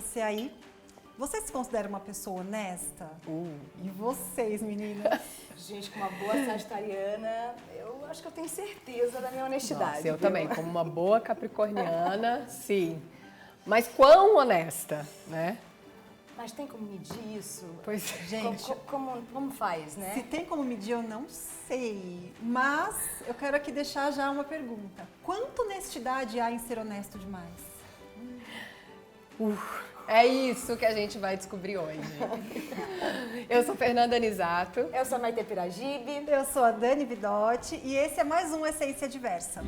você aí. Você se considera uma pessoa honesta? E vocês, meninas? Gente, com uma boa sagitariana, eu acho que eu tenho certeza da minha honestidade. Nossa, eu também, como uma boa capricorniana, sim. Mas quão honesta, né? Mas tem como medir isso? Pois é. Gente, Como faz, né? se tem como medir, eu não sei. Mas eu quero aqui deixar já uma pergunta. Quanta honestidade há em ser honesto demais? É isso que a gente vai descobrir hoje. Eu sou Fernanda Nisato. Eu sou a Maite Piragibe. Eu sou a Dani Vidotti e esse é mais um Essência Diversa.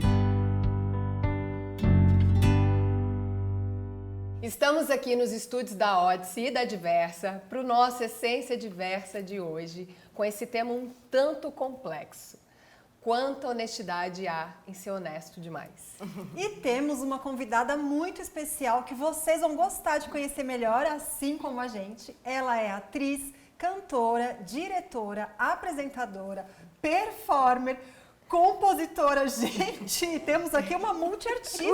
Estamos aqui nos estúdios da Odyssey e da Diversa para o nosso Essência Diversa de hoje, com esse tema um tanto complexo. Quanta honestidade há em ser honesto demais? E temos uma convidada muito especial que vocês vão gostar de conhecer melhor, assim como a gente. Ela é atriz, cantora, diretora, apresentadora, performer, compositora. Gente, temos aqui uma multiartista.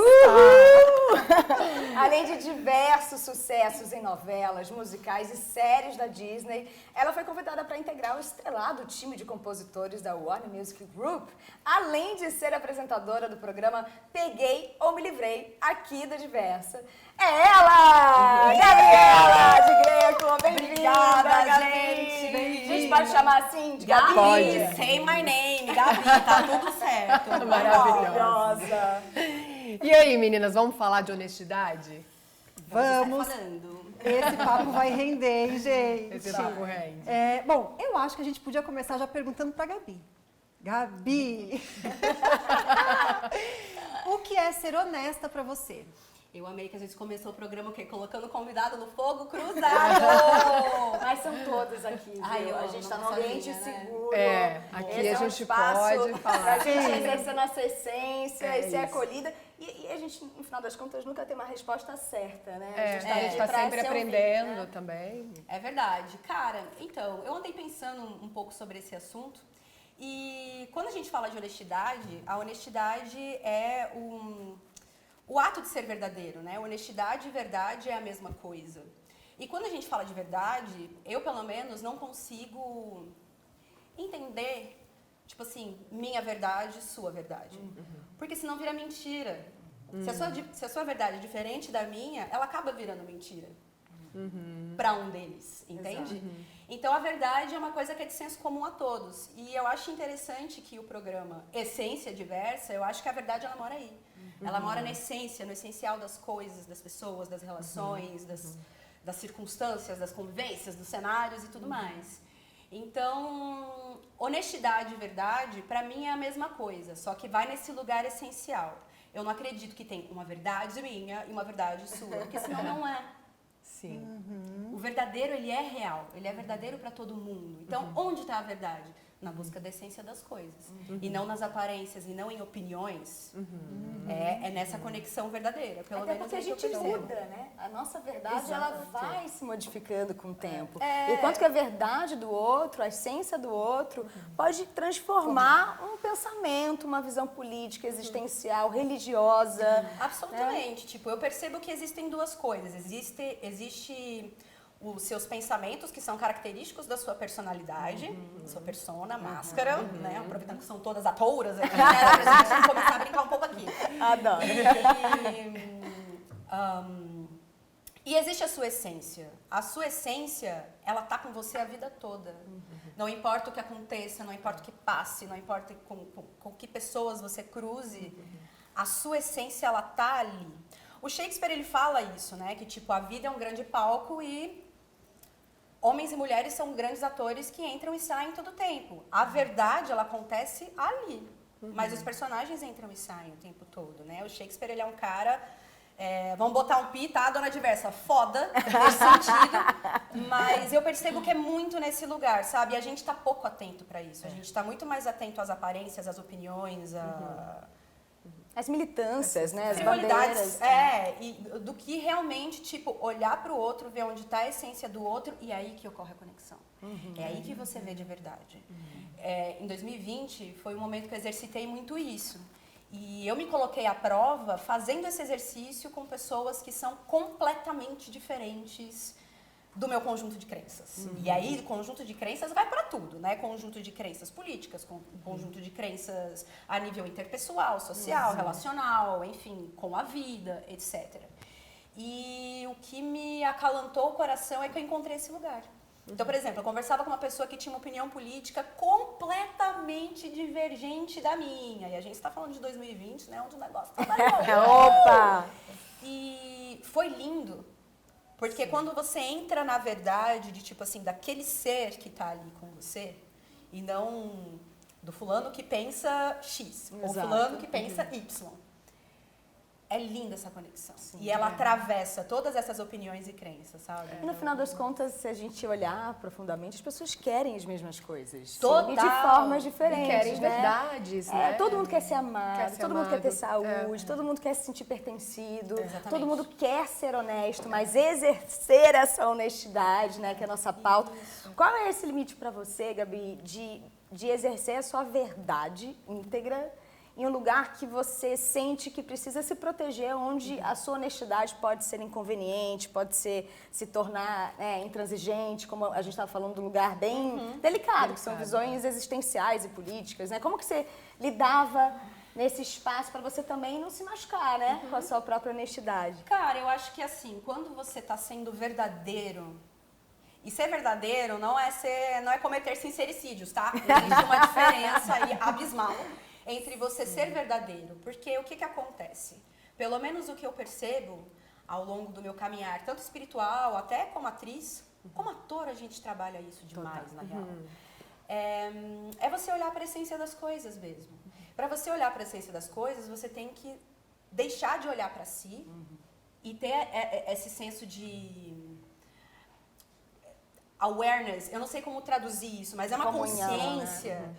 Além de diversos sucessos em novelas, musicais e séries da Disney, ela foi convidada para integrar o estrelado time de compositores da Warner Music Group, além de ser apresentadora do programa Peguei ou Me Livrei, aqui da Diversa. É ela! Gabriela de Greco! Bem-vinda, gente! A gente pode chamar assim de Gabi? Pode. Say my name, Gabi, tá tudo certo. Maravilhosa. E aí, meninas, vamos falar de honestidade? Vamos. Falando. Esse papo vai render, hein, gente? Esse papo rende. Bom, eu acho que a gente podia começar já perguntando pra Gabi. Gabi, o que é ser honesta pra você? Eu amei que a gente começou o programa o quê? Colocando o convidado no fogo cruzado. Mas são todas aqui, viu? Ai, eu a amo, gente tá não num tô ambiente sozinha, né? seguro. Aqui Esse a é um gente espaço pode pra falar. gente exercer nossa essência É e ser isso. acolhida. E a gente, no final das contas, nunca tem uma resposta certa, né? A gente aqui tá pra sempre se ouvir, aprendendo né? também. É verdade. Cara, então, eu andei pensando um pouco sobre esse assunto. E quando a gente fala de honestidade, a honestidade é o ato de ser verdadeiro, né? Honestidade e verdade é a mesma coisa. E quando a gente fala de verdade, eu, pelo menos, não consigo entender, tipo assim, minha verdade, sua verdade. Porque senão vira mentira. Se a sua verdade é diferente da minha, ela acaba virando mentira. Para um deles, entende? Então, a verdade é uma coisa que é de senso comum a todos. E eu acho interessante que o programa Essência Diversa, eu acho que a verdade, ela mora aí. Ela mora na essência, no essencial das coisas, das pessoas, das relações, das circunstâncias, das convivências, dos cenários e tudo mais. Então, honestidade e verdade, para mim, é a mesma coisa, só que vai nesse lugar essencial. Eu não acredito que tem uma verdade minha e uma verdade sua, porque senão não é. Sim. O verdadeiro, ele é real, ele é verdadeiro para todo mundo. Então, onde está a verdade? Na busca da essência das coisas. E não nas aparências, e não em opiniões. É nessa conexão verdadeira, pelo Até menos porque a é que eu gente percebo. muda, né? A nossa verdade, ela Exato. vai se modificando com o tempo. É. E quanto que a verdade do outro, a essência do outro, pode transformar um pensamento, uma visão política, existencial, religiosa. Absolutamente. Tipo, eu percebo que existem duas coisas. Existe os seus pensamentos, que são característicos da sua personalidade, sua persona, máscara, né? Aproveitando que são todas atoras aqui, né? Pra gente começar a brincar um pouco aqui. Adoro. E existe a sua essência. A sua essência, ela tá com você a vida toda. Não importa o que aconteça, não importa o que passe, não importa com que pessoas você cruze, a sua essência, ela tá ali. O Shakespeare, ele fala isso, né? Que, tipo, a vida é um grande palco e homens e mulheres são grandes atores que entram e saem todo o tempo. A verdade, ela acontece ali. Mas os personagens entram e saem o tempo todo, né? O Shakespeare, ele é um cara... vamos botar um pi, tá, dona Diversa? Foda, nesse sentido. Mas eu percebo que é muito nesse lugar, sabe? E a gente tá pouco atento pra isso. A gente tá muito mais atento às aparências, às opiniões, As militâncias, né? As frivolidades, bandeiras. e do que realmente, tipo, olhar pro outro, ver onde tá a essência do outro e é aí que ocorre a conexão. É aí que você vê de verdade. Em 2020 foi um momento que eu exercitei muito isso. E eu me coloquei à prova fazendo esse exercício com pessoas que são completamente diferentes do meu conjunto de crenças. E aí, conjunto de crenças vai para tudo, né? Conjunto de crenças políticas, conjunto de crenças a nível interpessoal, social, relacional, enfim, com a vida, etc. E o que me acalantou o coração é que eu encontrei esse lugar. Então, por exemplo, eu conversava com uma pessoa que tinha uma opinião política completamente divergente da minha. E a gente está falando de 2020, né? Onde o negócio tá Opa! E foi lindo. Porque quando você entra na verdade de tipo assim, daquele ser que tá ali com você, e não do fulano que pensa X, ou fulano que pensa Y. É linda essa conexão. E ela atravessa todas essas opiniões e crenças, sabe? E no final das contas, se a gente olhar profundamente, as pessoas querem as mesmas coisas. Total. E de formas diferentes. E querem né? verdades, né? Todo mundo quer ser amado, todo mundo quer ter amado. saúde, todo mundo quer se sentir pertencido, Exatamente. todo mundo quer ser honesto, mas exercer essa honestidade, né, que é a nossa pauta. Qual é esse limite para você, Gabi, de exercer a sua verdade íntegra em um lugar que você sente que precisa se proteger, onde a sua honestidade pode ser inconveniente, pode se tornar intransigente, como a gente estava falando, de um lugar bem delicado, que são visões existenciais e políticas, né? Como que você lidava nesse espaço para você também não se machucar, né? Com a sua própria honestidade. Cara, eu acho que assim, quando você tá sendo verdadeiro, e ser verdadeiro não é cometer sincericídios, tá? Existe uma diferença aí abismal entre você ser verdadeiro. Porque o que acontece? Pelo menos o que eu percebo ao longo do meu caminhar, tanto espiritual, até como atriz, como ator a gente trabalha isso demais, na real. É você olhar para a essência das coisas mesmo. Para você olhar para a essência das coisas, você tem que deixar de olhar para si e ter esse senso de awareness. Eu não sei como traduzir isso, mas é uma Comunhão, consciência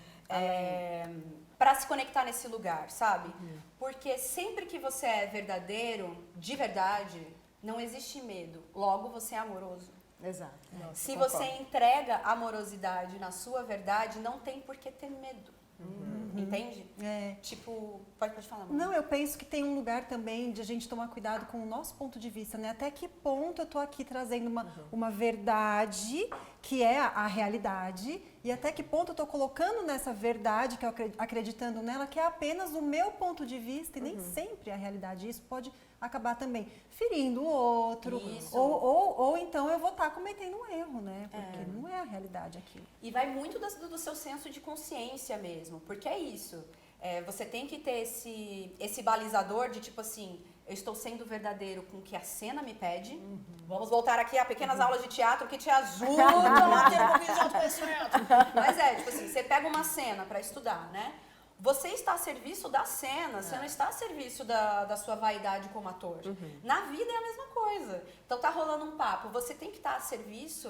para se conectar nesse lugar, sabe? Porque sempre que você é verdadeiro, de verdade, não existe medo. Logo, você é amoroso. Exato. Se você entrega amorosidade na sua verdade, não tem por que ter medo. Entende? Tipo, pode falar. Mãe. Não, eu penso que tem um lugar também de a gente tomar cuidado com o nosso ponto de vista, né? Até que ponto eu tô aqui trazendo uma verdade que é a realidade e até que ponto eu tô colocando nessa verdade, que eu acreditando nela, que é apenas o meu ponto de vista e nem sempre a realidade. Isso pode acabar também ferindo o outro ou então eu vou estar cometendo um erro, né? Porque não é a realidade aquilo. E vai muito do seu senso de consciência mesmo, porque é isso. Você tem que ter esse balizador de tipo assim, eu estou sendo verdadeiro com o que a cena me pede. Vamos voltar aqui a pequenas aulas de teatro que te ajudam a ter um pouquinho de autoconhecimento. Mas tipo assim, você pega uma cena para estudar, né? Você está a serviço da cena, você não está a serviço da sua vaidade como ator. Na vida é a mesma coisa. Então tá rolando um papo, você tem que estar a serviço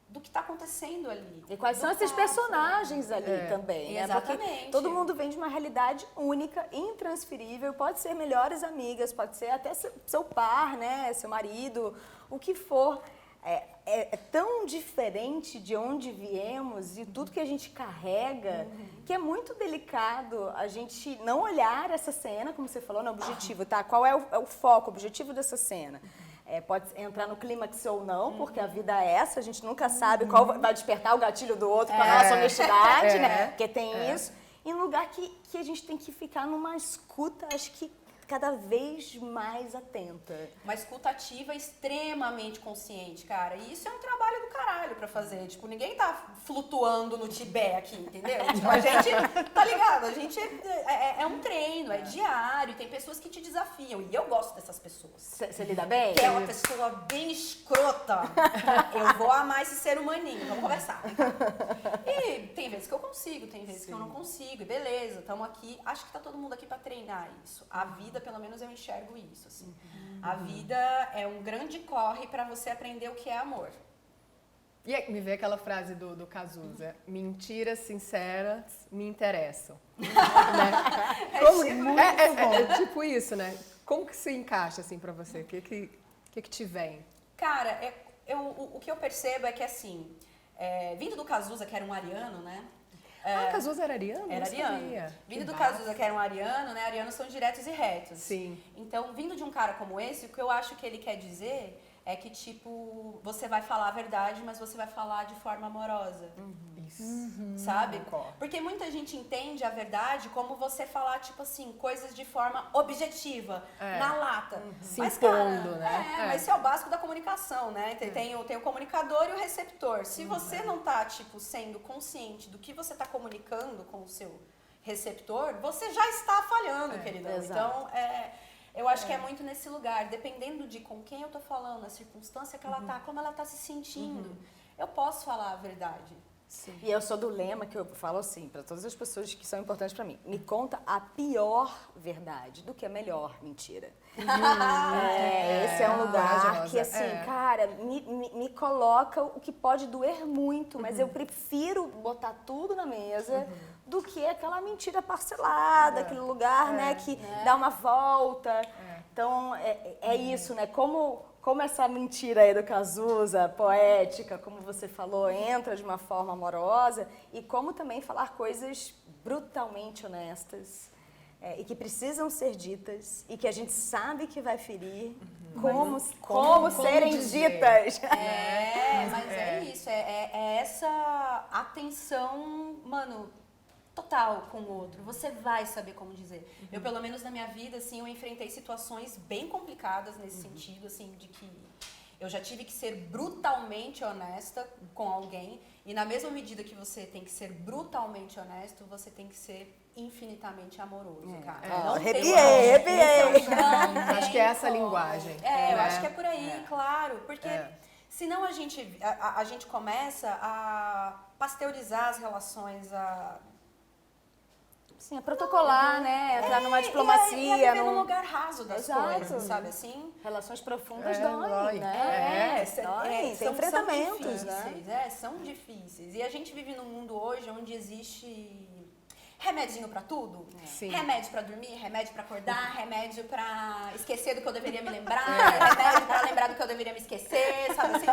do que está acontecendo ali. E quais são esses personagens ali também, né? Exatamente. Porque todo mundo vem de uma realidade única, intransferível, pode ser melhores amigas, pode ser até seu par, né? Seu marido, o que for. É tão diferente de onde viemos e tudo que a gente carrega, que é muito delicado a gente não olhar essa cena, como você falou, no objetivo, tá? Qual é o foco, o objetivo dessa cena? Pode entrar no clímax ou não, porque a vida é essa, a gente nunca sabe qual vai despertar o gatilho do outro com a nossa honestidade, né? Porque tem isso. Em um lugar que a gente tem que ficar numa escuta, acho que cada vez mais atenta. Uma escuta ativa extremamente consciente, cara. E isso é um trabalho do caralho pra fazer. Tipo, ninguém tá flutuando no Tibete aqui, entendeu? Tipo, a gente, tá ligado? A gente é um treino, é diário. Tem pessoas que te desafiam. E eu gosto dessas pessoas. Você lida bem? Que é uma pessoa bem escrota. Eu vou amar esse ser humaninho. Vamos conversar. E tem vezes que eu consigo, tem vezes que eu não consigo. E beleza, estamos aqui. Acho que tá todo mundo aqui pra treinar isso. A vida, pelo menos eu enxergo isso, assim. A vida é um grande corre para você aprender o que é amor. E aí, me vê aquela frase do Cazuza, mentiras sinceras me interessam. É tipo isso, né? Como que se encaixa assim pra você? O que te vem? Cara, o que eu percebo é que assim, vindo do Cazuza, que era um ariano, né? Cazuza era ariano? Era Não ariano. sabia. Vindo Que do bafo. Cazuza, que era um ariano, né? Arianos são diretos e retos. Sim. Então, vindo de um cara como esse, o que eu acho que ele quer dizer é que, tipo, você vai falar a verdade, mas você vai falar de forma amorosa. Isso. Sabe? Concordo. Porque muita gente entende a verdade como você falar, tipo assim, coisas de forma objetiva, na lata. Se Mas, impondo, cara, né? mas isso é o básico da comunicação, né? Tem o comunicador e o receptor. Se você não tá, tipo, sendo consciente do que você tá comunicando com o seu receptor, você já está falhando, queridão. exato. Então, eu acho que é muito nesse lugar, dependendo de com quem eu tô falando, a circunstância que ela tá, como ela tá se sentindo, eu posso falar a verdade. Sim. E eu sou do lema que eu falo assim, para todas as pessoas que são importantes para mim. Me conta a pior verdade do que a melhor mentira. Esse é um lugar corajosa. que, assim, cara, me coloca o que pode doer muito, mas eu prefiro botar tudo na mesa do que aquela mentira parcelada, aquele lugar, né, que dá uma volta. Então, é isso, né? Como essa mentira aí do Cazuza, poética, como você falou, entra de uma forma amorosa, e como também falar coisas brutalmente honestas e que precisam ser ditas e que a gente sabe que vai ferir, como serem dizer? ditas. Mas é isso, é essa atenção, mano, total com o outro. Você vai saber como dizer. Eu, pelo menos na minha vida, assim, eu enfrentei situações bem complicadas nesse sentido, assim, de que eu já tive que ser brutalmente honesta com alguém, e na mesma medida que você tem que ser brutalmente honesto, você tem que ser infinitamente amoroso, cara. Não tem Arrepiei. como. Não Acho que é essa a linguagem. eu acho que é por aí, claro, porque senão a gente começa a pasteurizar as relações, Sim, a protocolar, né? Entrar numa diplomacia. E a viver num lugar raso das coisas, sabe assim? Relações profundas dói. doem, né? São Tem enfrentamentos, difíceis, né? são difíceis. E a gente vive num mundo hoje onde existe remedinho pra tudo. Sim. Remédio pra dormir, remédio pra acordar, remédio pra esquecer do que eu deveria me lembrar, remédio pra lembrar do que eu deveria me esquecer, sabe assim?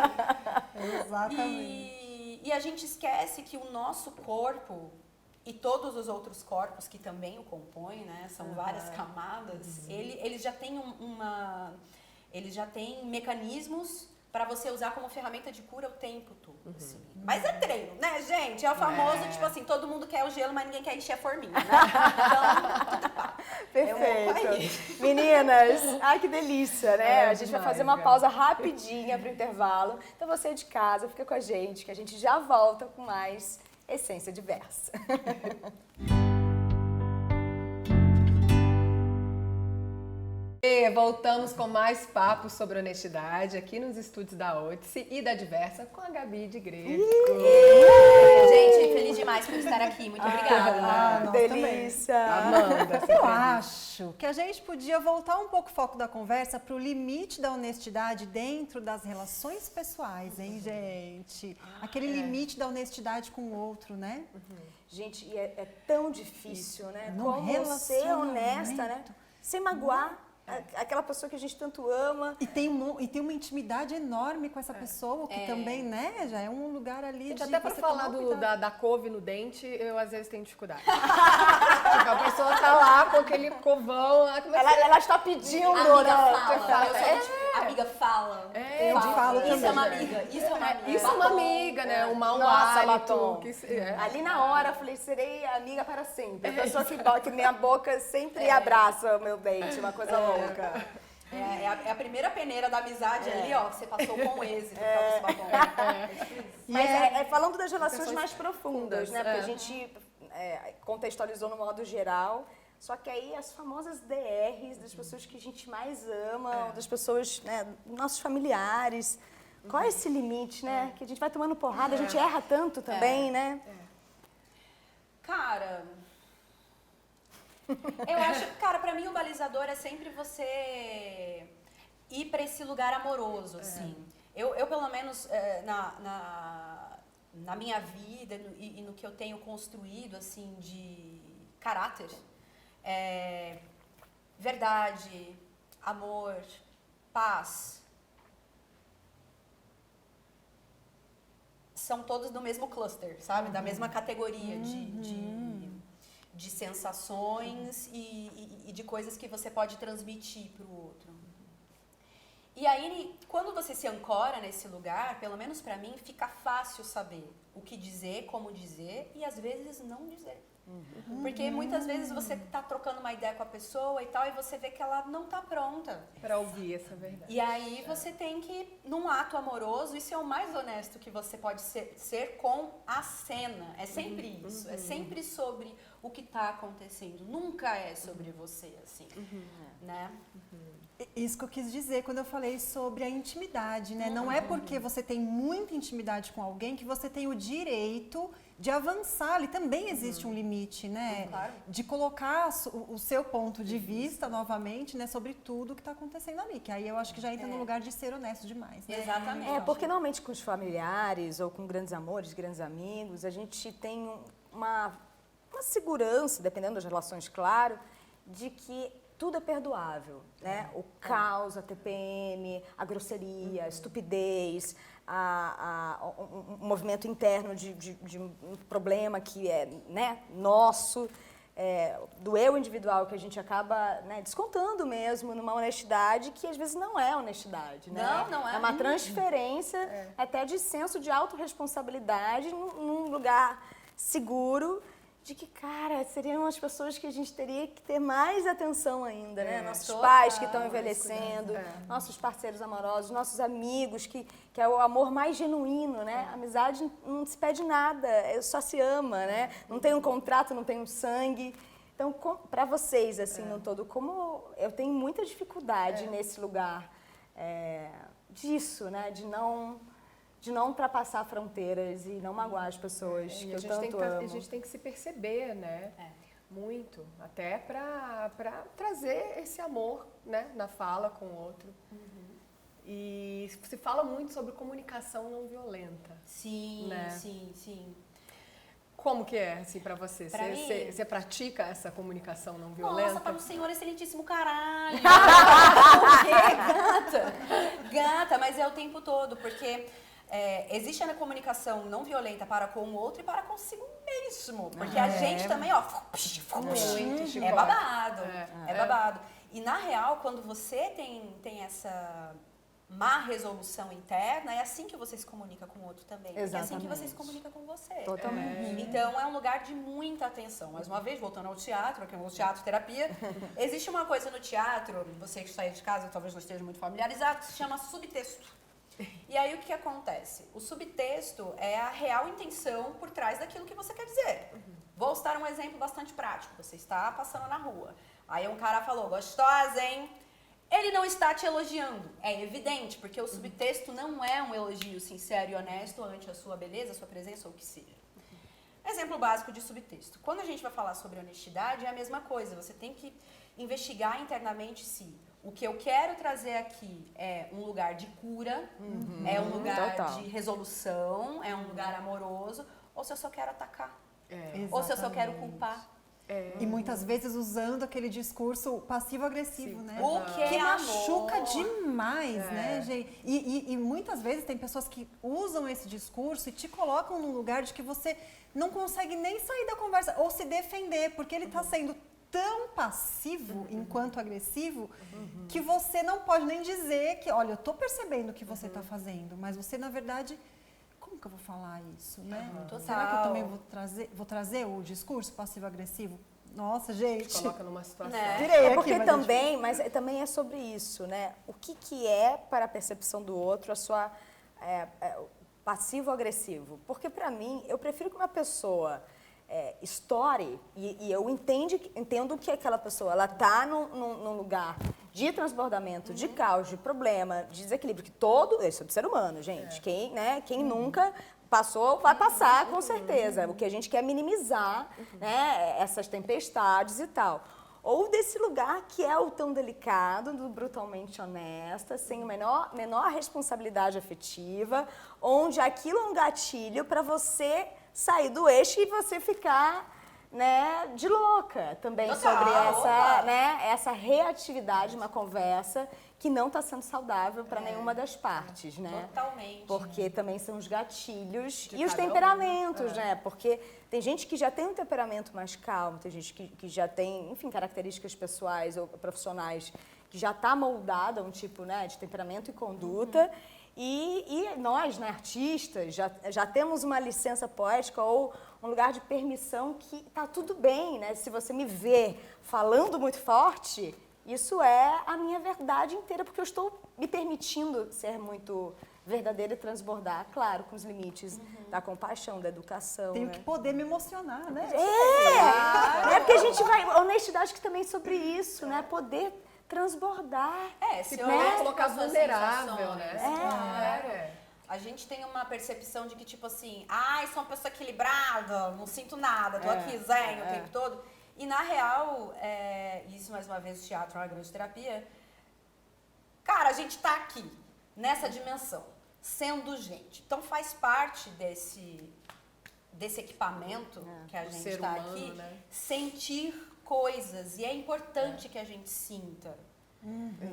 Exatamente. E a gente esquece que o nosso corpo e todos os outros corpos que também o compõem, né? São várias camadas. Eles já têm eles já têm mecanismos para você usar como ferramenta de cura o tempo todo. Assim. Mas é treino, né, gente? É o famoso, tipo assim, todo mundo quer o gelo, mas ninguém quer encher a forminha, né? Então, Perfeito. Meninas, ai que delícia, né? A gente vai fazer uma pausa rapidinha pro intervalo. Então você de casa, fica com a gente, que a gente já volta com mais Essência Diversa. E voltamos com mais papos sobre honestidade aqui nos estúdios da Odyssey e da Diversa com a Gabi de Greco. gente, feliz demais por estar aqui. Muito obrigada. nós Delícia. Amanda, sempre Eu feliz. acho que a gente podia voltar um pouco o foco da conversa para o limite da honestidade dentro das relações pessoais, hein, gente? Aquele limite da honestidade com o outro, né? Gente, e é tão difícil, né? No Como ser relacionamento. honesta, né? Sem magoar aquela pessoa que a gente tanto ama. E tem uma intimidade enorme com essa pessoa, que também, né, já é um lugar ali Gente, de até pra você falar tomar cuidado. da couve no dente, eu às vezes tenho dificuldade. Tipo, a pessoa tá lá com aquele covão, como é que Ela está pedindo, Amiga, né? fala. Eu sou tipo, amiga, fala. Eu falo Isso também. é uma amiga. Isso é uma amiga. Isso é uma amiga, né? Um mau Nossa, hálito. batom. Que Ali na hora eu falei, serei amiga para sempre. A pessoa que minha boca sempre abraça o meu dente, uma coisa louca. É a primeira peneira da amizade ali, ó, que você passou com êxito pra esse batom. Mas falando das relações mais profundas, né? Porque a gente contextualizou no modo geral. Só que aí as famosas DRs, das pessoas que a gente mais ama, das pessoas, né, nossos familiares. Qual é esse limite, né? Que a gente vai tomando porrada, a gente erra tanto também, né? Cara, eu acho, cara, pra mim o balizador é sempre você ir pra esse lugar amoroso, assim. Eu pelo menos, na minha vida e no que eu tenho construído, assim, de caráter, verdade, amor, paz, são todos do mesmo cluster, sabe? Da mesma categoria de sensações e de coisas que você pode transmitir para o outro. E aí, quando você se ancora nesse lugar, pelo menos para mim, fica fácil saber o que dizer, como dizer e às vezes não dizer. Porque muitas vezes você tá trocando uma ideia com a pessoa e tal, e você vê que ela não tá pronta. Para ouvir essa verdade. E aí você tem que, num ato amoroso, isso é o mais honesto que você pode ser com a cena. É sempre isso. É sempre sobre o que tá acontecendo. Nunca é sobre você, assim, né? Isso que eu quis dizer quando eu falei sobre a intimidade, né? Não é porque você tem muita intimidade com alguém que você tem o direito de avançar. Ali também existe um limite, né? Claro. De colocar o seu ponto de vista novamente, né? Sobre tudo que está acontecendo ali. Que aí eu acho que já entra no lugar de ser honesto demais, né? Exatamente. Porque normalmente com os familiares ou com grandes amores, grandes amigos, a gente tem uma segurança, dependendo das relações, claro, de que tudo é perdoável, né? O caos, a TPM, a grosseria, a estupidez, um movimento interno de um problema que é, né, nosso, do eu individual, que a gente acaba, né, descontando mesmo numa honestidade que às vezes não é honestidade, né? Não é. É uma transferência até de senso de autorresponsabilidade num lugar seguro, de que, cara, seriam as pessoas que a gente teria que ter mais atenção ainda, né? Nossos pais que estão envelhecendo, nossos parceiros amorosos, nossos amigos, que é o amor mais genuíno, né? A amizade não se pede nada, só se ama, né? Não tem um contrato, não tem um sangue. Então, para vocês, assim, no todo, como eu tenho muita dificuldade nesse lugar disso, né? De não ultrapassar fronteiras e não magoar as pessoas que eu tanto amo. A gente tem que se perceber, né? Muito. Até para trazer esse amor, né? Na fala com o outro. E se fala muito sobre comunicação não violenta. Sim, né? sim. Como que é, assim, pra você? Pra mim? Você pratica essa comunicação não violenta? Nossa, para o senhor excelentíssimo caralho! Gata, mas é o tempo todo, porque existe a comunicação não violenta para com o outro e para consigo mesmo. Porque a gente também, ó, é babado. É babado. E na real, quando você tem essa má resolução interna, é assim que você se comunica com o outro também. É assim que você se comunica com você. Totalmente. Então, é um lugar de muita atenção. Mais uma vez, voltando ao teatro, que é o teatro terapia, existe uma coisa no teatro, você que está aí de casa talvez não esteja muito familiarizado, que se chama subtexto. E aí, o que acontece? O subtexto é a real intenção por trás daquilo que você quer dizer. Vou citar um exemplo bastante prático. Você está passando na rua. Aí um cara falou, gostosa, hein? Ele não está te elogiando. É evidente, porque o subtexto não é um elogio sincero e honesto ante a sua beleza, a sua presença ou o que seja. Exemplo básico de subtexto. Quando a gente vai falar sobre honestidade, é a mesma coisa. Você tem que investigar internamente se o que eu quero trazer aqui é um lugar de cura, é um lugar de resolução, é um lugar amoroso, ou se eu só quero atacar. Ou se eu só quero culpar. E muitas vezes usando aquele discurso passivo-agressivo, né? O que machuca demais, né, gente? E muitas vezes tem pessoas que usam esse discurso e te colocam num lugar de que você não consegue nem sair da conversa ou se defender, porque ele está sendo tão passivo enquanto agressivo que você não pode nem dizer que, olha, eu estou percebendo o que você está fazendo, mas você, na verdade... Como que eu vou falar isso, né? Será que eu também vou trazer o discurso passivo-agressivo? Nossa, gente. Coloca numa situação. Porque também, mas também é sobre isso, né? O que é para a percepção do outro a sua passivo-agressivo? Porque para mim, eu prefiro que uma pessoa estoure e eu entendo que aquela pessoa ela tá num lugar de transbordamento, de caos, de problema, de desequilíbrio, que isso é do ser humano, gente. Quem nunca passou, vai passar com certeza. O que a gente quer é minimizar, né, essas tempestades e tal. Ou desse lugar que é o tão delicado, do brutalmente honesta, sem a menor responsabilidade afetiva, onde aquilo é um gatilho para você sair do eixo e você ficar né, de louca também Total, sobre essa, opa. né, essa reatividade, uma conversa que não está sendo saudável para nenhuma das partes, né? Totalmente. Porque também são os gatilhos De e os cada um, temperamentos, né? Porque tem gente que já tem um temperamento mais calmo, tem gente que já tem, enfim, características pessoais ou profissionais que já está moldada a um tipo, né, de temperamento e conduta. E nós, né, artistas, já temos uma licença poética ou um lugar de permissão que tá tudo bem, né? Se você me vê falando muito forte, isso é a minha verdade inteira, porque eu estou me permitindo ser muito verdadeira e transbordar, claro, com os limites da compaixão, da educação. Tenho né? que poder me emocionar, né? É porque a gente vai... Honestidade que também é sobre isso, né? Poder transbordar. Se Né? olhar Colocar para suas vulnerável, sensações, né? A gente tem uma percepção de que, tipo assim, ai, sou uma pessoa equilibrada, não sinto nada, tô aqui zen o tempo todo. E, na real, isso, mais uma vez, o teatro é uma grande terapia. Cara, a gente tá aqui, nessa dimensão, sendo gente. Então, faz parte desse equipamento que a gente ser tá humano, aqui, né? sentir coisas. E é importante que a gente sinta.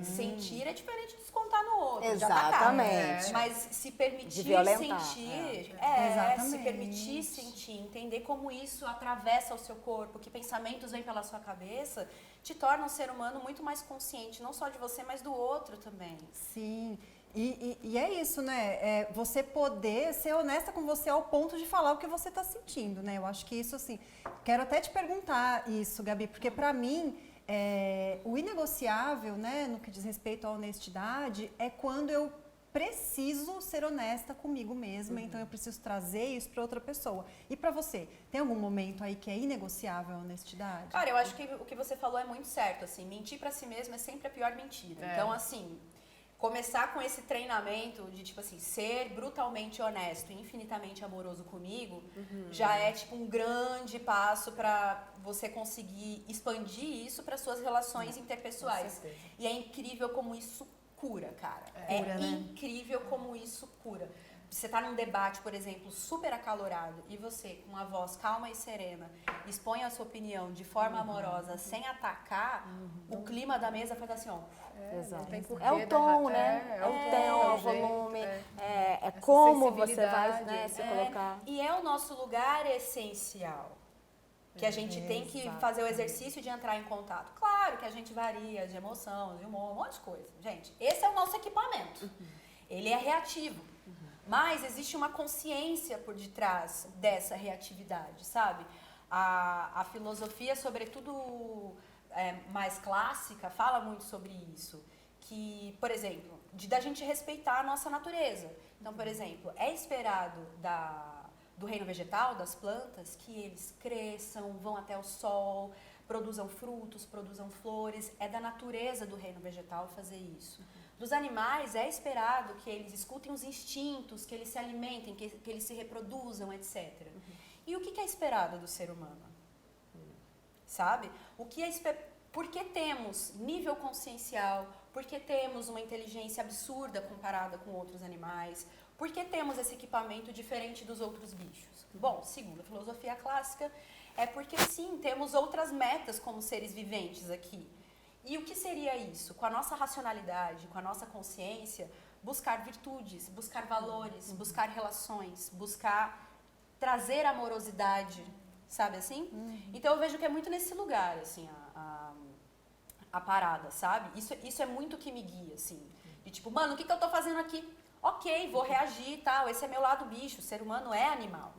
Sentir é diferente de descontar no outro. Já tá caro. Exatamente. Mas se permitir De violentar. sentir, Exatamente. se permitir sentir, entender como isso atravessa o seu corpo, que pensamentos vêm pela sua cabeça, te torna um ser humano muito mais consciente, não só de você, mas do outro também. Sim. E é isso, né? É você poder ser honesta com você ao ponto de falar o que você está sentindo, né? Eu acho que isso, assim... Quero até te perguntar isso, Gabi, porque para mim... o inegociável, né, no que diz respeito à honestidade, é quando eu preciso ser honesta comigo mesma, então eu preciso trazer isso para outra pessoa. E para você, tem algum momento aí que é inegociável a honestidade? Cara, eu acho que o que você falou é muito certo, assim, mentir pra si mesmo é sempre a pior mentira. Então, assim, começar com esse treinamento de, tipo assim, ser brutalmente honesto e infinitamente amoroso comigo, já é, tipo, um grande passo pra você conseguir expandir isso para suas relações interpessoais. E é incrível como isso cura, cara. Cura, né? Incrível como isso cura. Você tá num debate, por exemplo, super acalorado e você, com a voz calma e serena, expõe a sua opinião de forma amorosa, sem atacar, o clima da mesa faz assim, ó. Exato. Tem porquê É o tom, derratar, né? é o tom, tom, é o o jeito, volume, é Essa como você vai, sensibilidade. né, se colocar. E é o nosso lugar essencial. Que a gente tem que fazer o exercício de entrar em contato. Claro que a gente varia de emoção, de humor, um monte de coisa. Gente, esse é o nosso equipamento. Ele é reativo. Mas existe uma consciência por detrás dessa reatividade, sabe? A filosofia, sobretudo mais clássica, fala muito sobre isso. Que, por exemplo, da gente respeitar a nossa natureza. Então, por exemplo, é esperado do reino vegetal, das plantas, que eles cresçam, vão até o sol, produzam frutos, produzam flores. É da natureza do reino vegetal fazer isso. Dos animais, é esperado que eles escutem os instintos, que eles se alimentem, que eles se reproduzam, etc. E o que é esperado do ser humano? Sabe? Por que temos nível consciencial? Por que temos uma inteligência absurda comparada com outros animais? Por que temos esse equipamento diferente dos outros bichos? Bom, segundo a filosofia clássica, é porque sim, temos outras metas como seres viventes aqui. E o que seria isso? Com a nossa racionalidade, com a nossa consciência, buscar virtudes, buscar valores, buscar relações, buscar trazer amorosidade, sabe assim? Então eu vejo que é muito nesse lugar, assim, a parada, sabe? Isso é muito que me guia, assim. De tipo, mano, o que eu tô fazendo aqui? Ok, vou reagir e tal, esse é meu lado bicho, o ser humano é animal.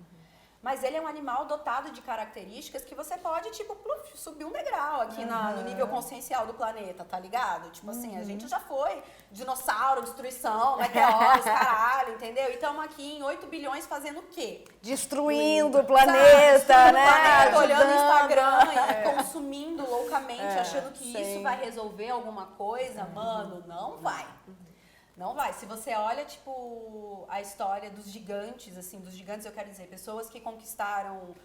Mas ele é um animal dotado de características que você pode, tipo, subir um degrau aqui no nível consciencial do planeta, tá ligado? Tipo assim, a gente já foi dinossauro, destruição, meteoros, caralho, entendeu? E estamos aqui em 8 bilhões fazendo o quê? Destruindo o planeta, né? Planeta, olhando o Ajudando. Instagram e consumindo loucamente, achando que sim. isso vai resolver alguma coisa. Mano, não vai. Não vai. Se você olha, tipo, a história dos gigantes, assim, dos gigantes, eu quero dizer, pessoas que conquistaram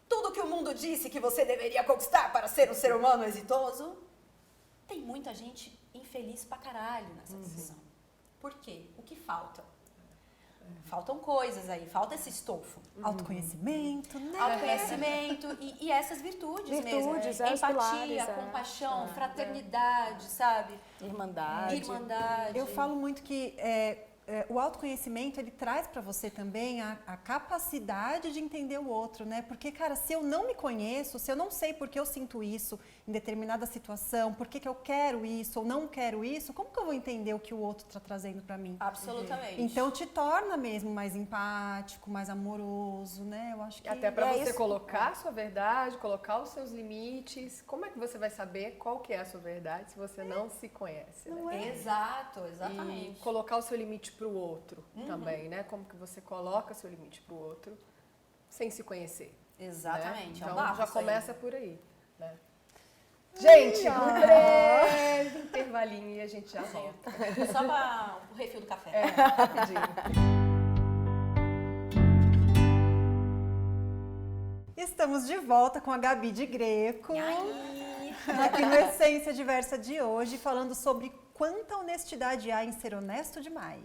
tudo que o mundo disse que você deveria conquistar para ser um ser humano exitoso, tem muita gente infeliz pra caralho nessa decisão. Por quê? O que falta? Faltam coisas aí, falta esse estofo. Autoconhecimento, né? Autoconhecimento e essas virtudes mesmo. Virtudes, Empatia, pilares, compaixão, fraternidade, sabe? Irmandade. Irmandade. Eu falo muito que o autoconhecimento, ele traz para você também a capacidade de entender o outro, né? Porque, cara, se eu não me conheço, se eu não sei por que eu sinto isso em determinada situação, por que eu quero isso ou não quero isso, como que eu vou entender o que o outro está trazendo para mim? Absolutamente. Então, te torna mesmo mais empático, mais amoroso, né? Eu acho que... Até para você isso. colocar a sua verdade, colocar os seus limites. Como é que você vai saber qual que é a sua verdade se você não se conhece? Né? Exato, exatamente. E colocar o seu limite para o outro também, né? Como que você coloca seu limite para o outro sem se conhecer. Exatamente. Né? É um Então bafo já isso aí. começa por aí, né? Gente, um breve intervalinho e a gente já volta. Só para o refil do café. Rapidinho. Estamos de volta com a Gabi de Greco, E aí? aqui no Essência Diversa de hoje, falando sobre quanta honestidade há em ser honesto demais.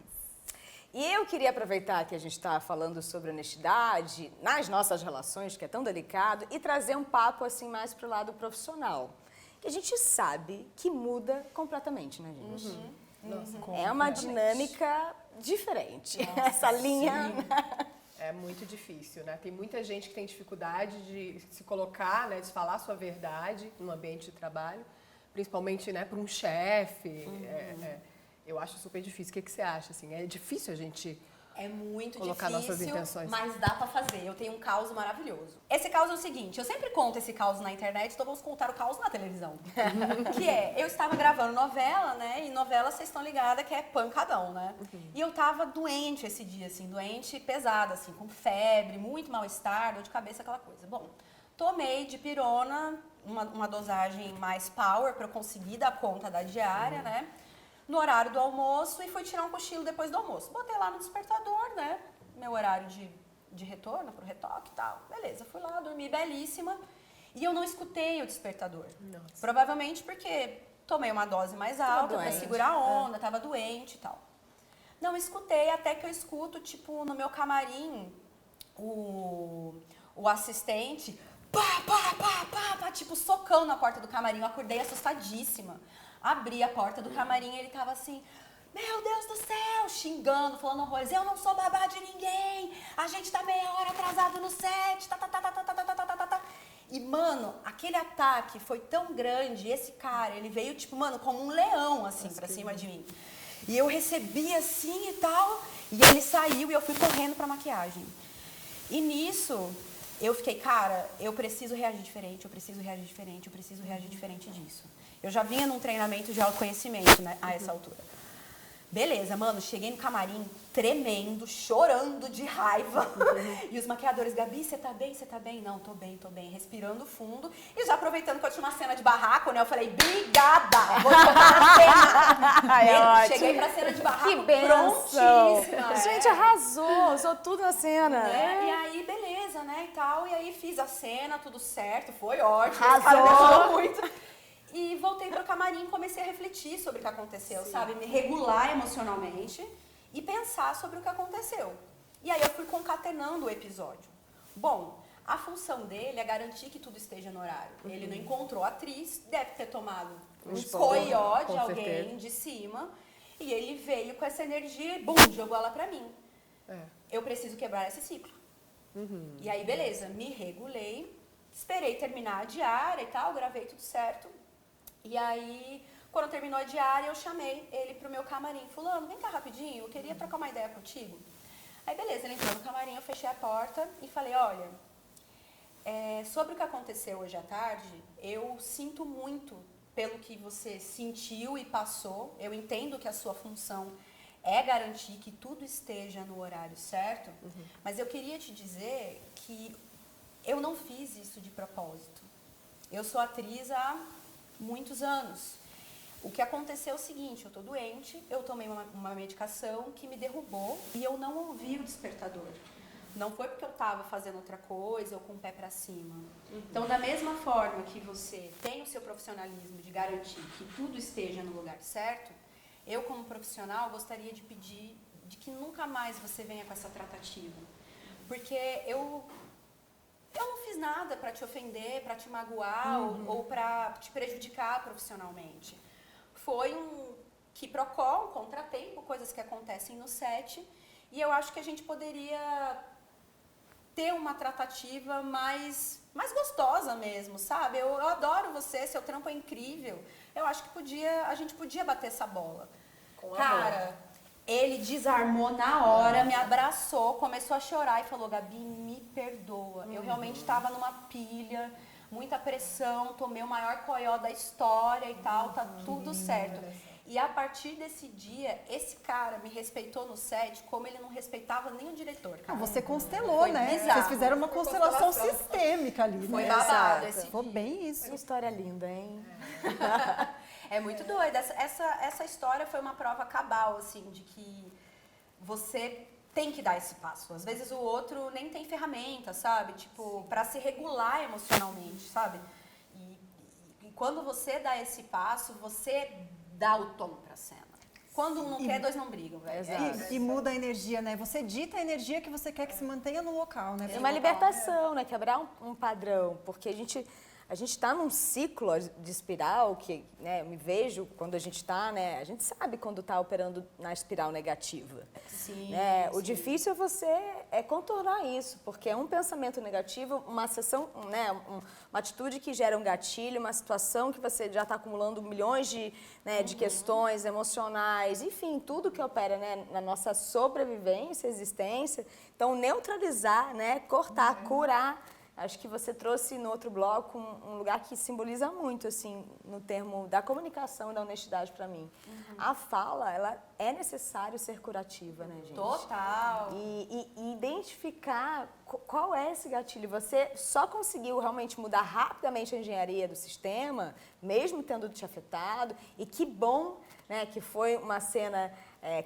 E eu queria aproveitar que a gente está falando sobre honestidade nas nossas relações, que é tão delicado, e trazer um papo assim mais para o lado profissional. Que a gente sabe que muda completamente, né, gente? Nossa, É uma dinâmica diferente. Essa linha. é muito difícil, né? Tem muita gente que tem dificuldade de se colocar, né, de falar a sua verdade no ambiente de trabalho, principalmente, né, para um chefe. Eu acho super difícil. O que você acha? Assim, é difícil a gente É muito colocar nossas difícil, intenções. mas dá pra fazer. Eu tenho um caos maravilhoso. Esse caos é o seguinte, eu sempre conto esse caos na internet, então vamos contar o caos na televisão. Que é, eu estava gravando novela, né? E novela, vocês estão ligadas que é pancadão, né? E eu tava doente esse dia, assim, doente pesada, assim, com febre, muito mal-estar, dor de cabeça, aquela coisa. Bom, tomei dipirona, uma dosagem mais power pra eu conseguir dar conta da diária, né? No horário do almoço e fui tirar um cochilo depois do almoço. Botei lá no despertador, né? Meu horário de retorno pro retoque e tal. Beleza, fui lá, dormi belíssima. E eu não escutei o despertador. Nossa. Provavelmente porque tomei uma dose mais alta pra doente. segurar a onda, tava doente e tal. Não escutei até que eu escuto, tipo, no meu camarim, o assistente, pá, tipo, socão na porta do camarim. Eu acordei assustadíssima. Abri a porta do camarim e ele tava assim, meu Deus do céu, xingando, falando horrores, eu não sou babá de ninguém, a gente tá meia hora atrasado no set, tá. E, mano, aquele ataque foi tão grande, esse cara, ele veio, tipo, mano, como um leão, assim, pra cima de mim. E eu recebi assim e tal, e ele saiu e eu fui correndo pra maquiagem. E nisso, eu fiquei, cara, eu preciso reagir diferente, eu preciso reagir diferente disso. Eu já vinha num treinamento de autoconhecimento, né, a essa altura. Beleza, mano, cheguei no camarim tremendo, chorando de raiva. E os maquiadores, Gabi, você tá bem? Você tá bem? Não, tô bem, respirando fundo. E já aproveitando que eu tinha uma cena de barraco, né, eu falei, obrigada, vou jogar a cena. Cheguei pra cena de barraco, Que benção! prontíssima. Gente, arrasou, usou tudo na cena. E aí, beleza, né, e tal. E aí fiz a cena, tudo certo, foi ótimo. Arrasou. Os caras me ajudaram muito. E voltei pro camarim e comecei a refletir sobre o que aconteceu, sabe? Me regular emocionalmente e pensar sobre o que aconteceu. E aí eu fui concatenando o episódio. Bom, a função dele é garantir que tudo esteja no horário. Ele não encontrou a atriz, deve ter tomado um coió de alguém de cima. E ele veio com essa energia e, bum, jogou ela pra mim. Eu preciso quebrar esse ciclo. E aí, beleza, me regulei, esperei terminar a diária e tal, gravei tudo certo. E aí, quando terminou a diária, eu chamei ele pro meu camarim. Fulano, vem cá rapidinho, eu queria trocar uma ideia contigo. Aí, beleza, ele entrou no camarim, eu fechei a porta e falei, olha, sobre o que aconteceu hoje à tarde, eu sinto muito pelo que você sentiu e passou. Eu entendo que a sua função é garantir que tudo esteja no horário certo, mas eu queria te dizer que eu não fiz isso de propósito. Eu sou atriz há muitos anos. O que aconteceu é o seguinte, eu tô doente, eu tomei uma medicação que me derrubou e eu não ouvi o despertador. Não foi porque eu tava fazendo outra coisa ou com o pé pra cima. Então, da mesma forma que você tem o seu profissionalismo de garantir que tudo esteja no lugar certo, eu, como profissional, gostaria de pedir de que nunca mais você venha com essa tratativa. Porque eu não fiz nada para te ofender, para te magoar ou para te prejudicar profissionalmente. Foi um quiprocó, um contratempo, coisas que acontecem no set. E eu acho que a gente poderia ter uma tratativa mais gostosa mesmo, sabe? Eu adoro você, seu trampo é incrível. Eu acho que a gente podia bater essa bola. Cara, ele desarmou na hora, me abraçou, começou a chorar e falou, Gabi, me perdoa. Eu realmente estava numa pilha, muita pressão, tomei o maior coió da história e tal, tá tudo certo. E a partir desse dia, esse cara me respeitou no set como ele não respeitava nem o diretor, cara. Você constelou, Foi né? bizarro. Vocês fizeram uma constelação sistêmica ali, Foi né? babado Exato. esse Foi dia. bem isso. Que história linda, hein? É muito doida. Essa história foi uma prova cabal, assim, de que você tem que dar esse passo. Às vezes o outro nem tem ferramenta, sabe? Tipo, pra se regular emocionalmente, sabe? E quando você dá esse passo, você dá o tom pra cena. Quando um não quer, dois não brigam, velho. E muda a energia, né? Você dita a energia que você quer que se mantenha no local, né? É uma libertação, né? Quebrar um padrão, porque a gente está num ciclo de espiral que, né, eu me vejo quando a gente está, né? A gente sabe quando está operando na espiral negativa. Sim, Né? O sim. difícil é você contornar isso, porque é um pensamento negativo, uma sessão, né, uma atitude que gera um gatilho, uma situação que você já está acumulando milhões de questões emocionais, enfim, tudo que opera, né, na nossa sobrevivência, existência. Então, neutralizar, né, cortar, curar. Acho que você trouxe no outro bloco um lugar que simboliza muito, assim, no termo da comunicação e da honestidade para mim. A fala, ela é necessário ser curativa, né, gente? Total. E identificar qual é esse gatilho. Você só conseguiu realmente mudar rapidamente a engenharia do sistema, mesmo tendo te afetado. E que bom, né, que foi uma cena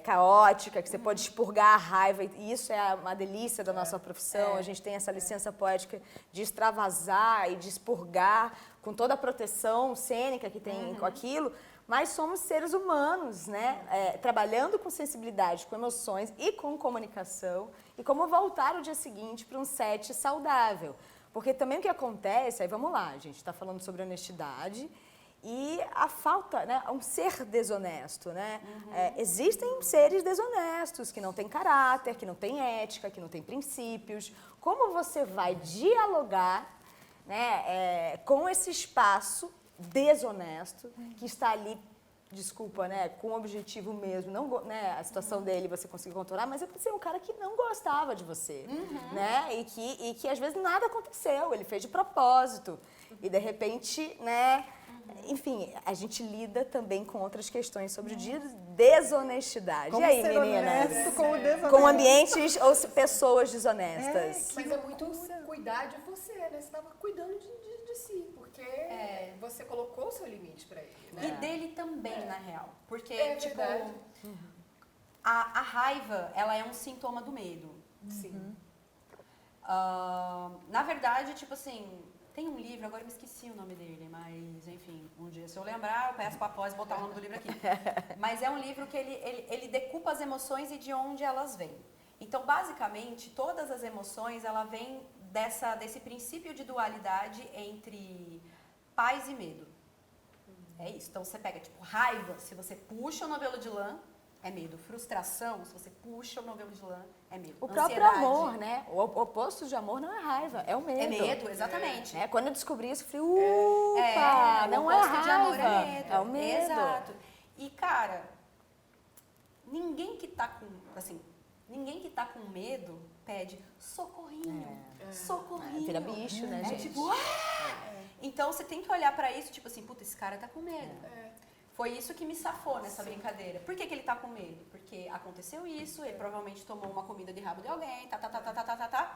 caótica, que você pode expurgar a raiva. E isso é uma delícia da nossa profissão. A gente tem essa licença poética de extravasar e de expurgar com toda a proteção cênica que tem com aquilo. Mas somos seres humanos, né? Trabalhando com sensibilidade, com emoções e com comunicação. E como voltar o dia seguinte para um set saudável. Porque também o que acontece, aí vamos lá, a gente está falando sobre honestidade e a falta, né? Um ser desonesto, né? Existem seres desonestos que não têm caráter, que não têm ética, que não têm princípios. Como você vai dialogar, né, com esse espaço desonesto que está ali, desculpa, né, com o objetivo mesmo, não, né, a situação dele você conseguiu controlar, mas é para ser um cara que não gostava de você, né, e que às vezes nada aconteceu, ele fez de propósito e de repente, né, enfim, a gente lida também com outras questões sobre desonestidade. Como E aí, ser meninas? honesto com o desonesto. Com ambientes ou pessoas desonestas? Mas é muito cuidar de você, né? Você estava cuidando de si, porque você colocou o seu limite para ele, né? E dele também, na real. Porque, tipo, verdade. a raiva, ela é um sintoma do medo. Sim. Na verdade, tipo assim, tem um livro, agora eu me esqueci o nome dele, mas enfim, um dia se eu lembrar, eu peço para após botar o nome do livro aqui. Mas é um livro que ele decupa as emoções e de onde elas vêm. Então, basicamente, todas as emoções, ela vem desse princípio de dualidade entre paz e medo. É isso. Então, você pega, tipo, raiva, se você puxa o novelo de lã, é medo. Frustração, se você puxa o novelo de lã, é medo. O próprio Ansiedade, amor, né? O oposto de amor não é raiva, é o medo. é medo, exatamente. Quando eu descobri isso, eu falei, upa, não o é oposto de amor raiva, é medo. é o medo. Exato. E, cara, ninguém que tá com medo pede socorrinho, socorrinho. Vira bicho, né, gente? Tipo, Então, você tem que olhar pra isso, tipo assim, puta, esse cara tá com medo. Foi isso que me safou nessa brincadeira. Por que ele tá com medo? Porque aconteceu isso, ele provavelmente tomou uma comida de rabo de alguém,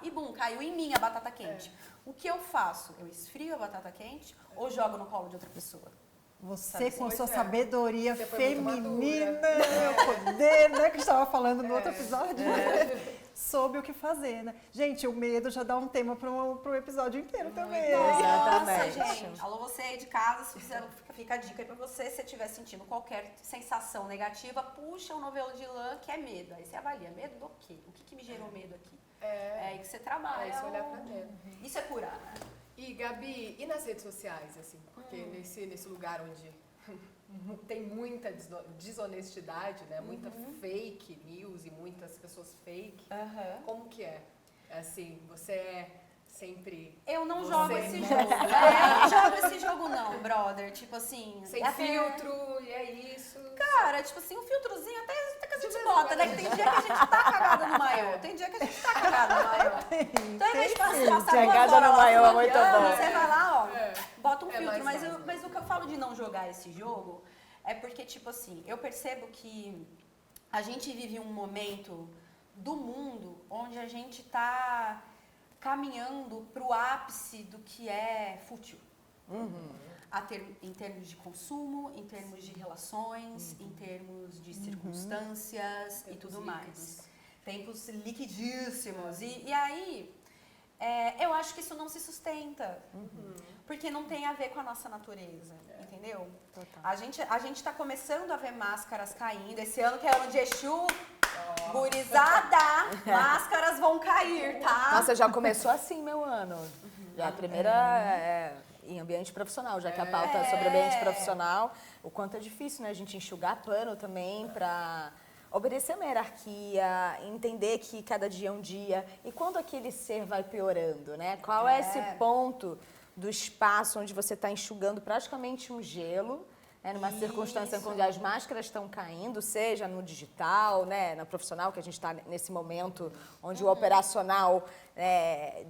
e bum, caiu em mim a batata quente. O que eu faço? Eu esfrio a batata quente ou jogo no colo de outra pessoa? Você com a sua Pois é. sabedoria Você foi muito feminina, madura. o poder, né, que a gente estava falando no outro episódio, soube o que fazer, né? Gente, o medo já dá um tema para um episódio inteiro também. Exatamente. Nossa, gente. Alô, você aí de casa, se fizer, fica a dica aí pra você, se você estiver sentindo qualquer sensação negativa, puxa o novelo de lã, que é medo. Aí você avalia, medo do quê? O que me gerou medo aqui? É aí que você trabalha. É isso, olhar pra dentro. Isso é curar, né? E, Gabi, e nas redes sociais, assim? Porque nesse lugar onde tem muita desonestidade, né? Muita fake news e muitas pessoas fake. Como que é? Assim, você é sempre... Eu não Você jogo esse não. jogo. Eu não jogo esse jogo não, brother. Tipo assim... Sem até- filtro, e é isso. Cara, tipo assim, um filtrozinho até que a gente bota, né? Que tem dia que a gente tá cagada no maiô. Tem dia que a gente tá cagada no maiô. Então, ao invés de passar Cagada 2 horas no lá maiô se é muito maquiando, bom. você vai lá, ó, É. bota um É filtro. mais Mas, fácil. mas o que eu falo de não jogar esse jogo é porque, tipo assim, eu percebo que a gente vive um momento do mundo onde a gente tá caminhando pro ápice do que é fútil. Em termos de consumo, em termos de relações, em termos de circunstâncias e tudo mais. Tempos liquidíssimos. E aí, eu acho que isso não se sustenta. Porque não tem a ver com a nossa natureza, entendeu? Total. A gente tá começando a ver máscaras caindo. Esse ano que é ano de Exu, gurizada, máscaras vão cair, tá? Nossa, já começou assim meu ano. Já a primeira é em ambiente profissional, já que a pauta é sobre ambiente profissional, o quanto é difícil, né? A gente enxugar pano também para obedecer uma hierarquia, entender que cada dia é um dia. E quando aquele ser vai piorando, né? Qual é esse ponto do espaço onde você está enxugando praticamente um gelo, né, numa circunstância onde as máscaras estão caindo, seja no digital, né, na profissional, que a gente está nesse momento onde o operacional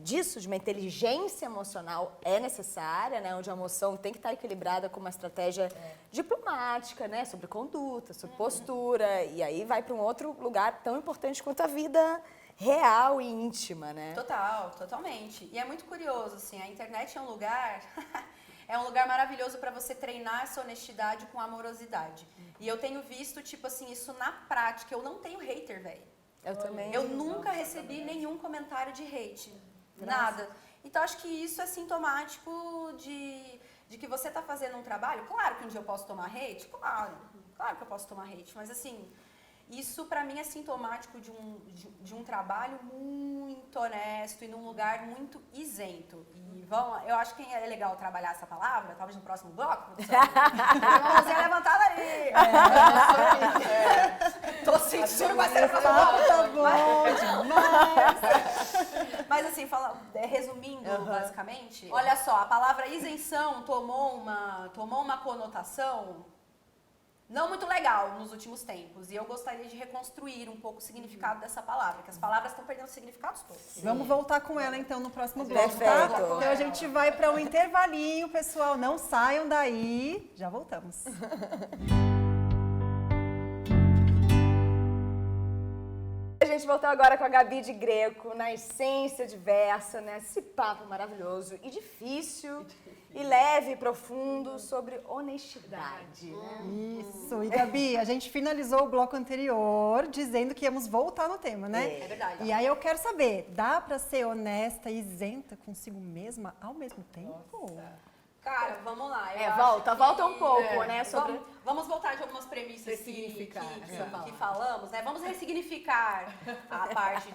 disso, de uma inteligência emocional é necessária, né, onde a emoção tem que estar equilibrada com uma estratégia diplomática, né, sobre conduta, sobre postura, e aí vai para um outro lugar tão importante quanto a vida real e íntima, né? Total, totalmente. E é muito curioso, assim, a internet é um lugar... É um lugar maravilhoso para você treinar essa honestidade com amorosidade. E eu tenho visto, tipo assim, isso na prática. Eu não tenho hater, velho. Eu também. Eu nunca recebi nenhum comentário de hate. Nada. Então, acho que isso é sintomático de que você tá fazendo um trabalho. Claro que um dia eu posso tomar hate. Claro que eu posso tomar hate. Mas, assim, isso para mim é sintomático de um trabalho muito honesto e num lugar muito isento. E eu acho que é legal trabalhar essa palavra, talvez no próximo bloco. Mãozinha levantada ali. Tô sentindo uma certa Tá bom demais. Mas assim, resumindo basicamente, olha só, a palavra isenção tomou uma conotação não muito legal nos últimos tempos. E eu gostaria de reconstruir um pouco o significado dessa palavra, que as palavras estão perdendo significados todos. Vamos voltar com ela então no próximo bloco, tá? Perfeito. Então a gente vai para um intervalinho, pessoal. Não saiam daí. Já voltamos. A gente voltou agora com a Gabi de Greco, na essência diversa, né? Esse papo maravilhoso e difícil, e leve e profundo sobre honestidade, né? Isso. E Gabi, a gente finalizou o bloco anterior dizendo que íamos voltar no tema, né? É verdade. E aí eu quero saber, dá para ser honesta e isenta consigo mesma ao mesmo tempo? Cara, vamos lá. Eu acho Volta que- um pouco, né? Sobre... Vamos voltar de algumas premissas Ressignificar, que falamos, né? Vamos ressignificar a parte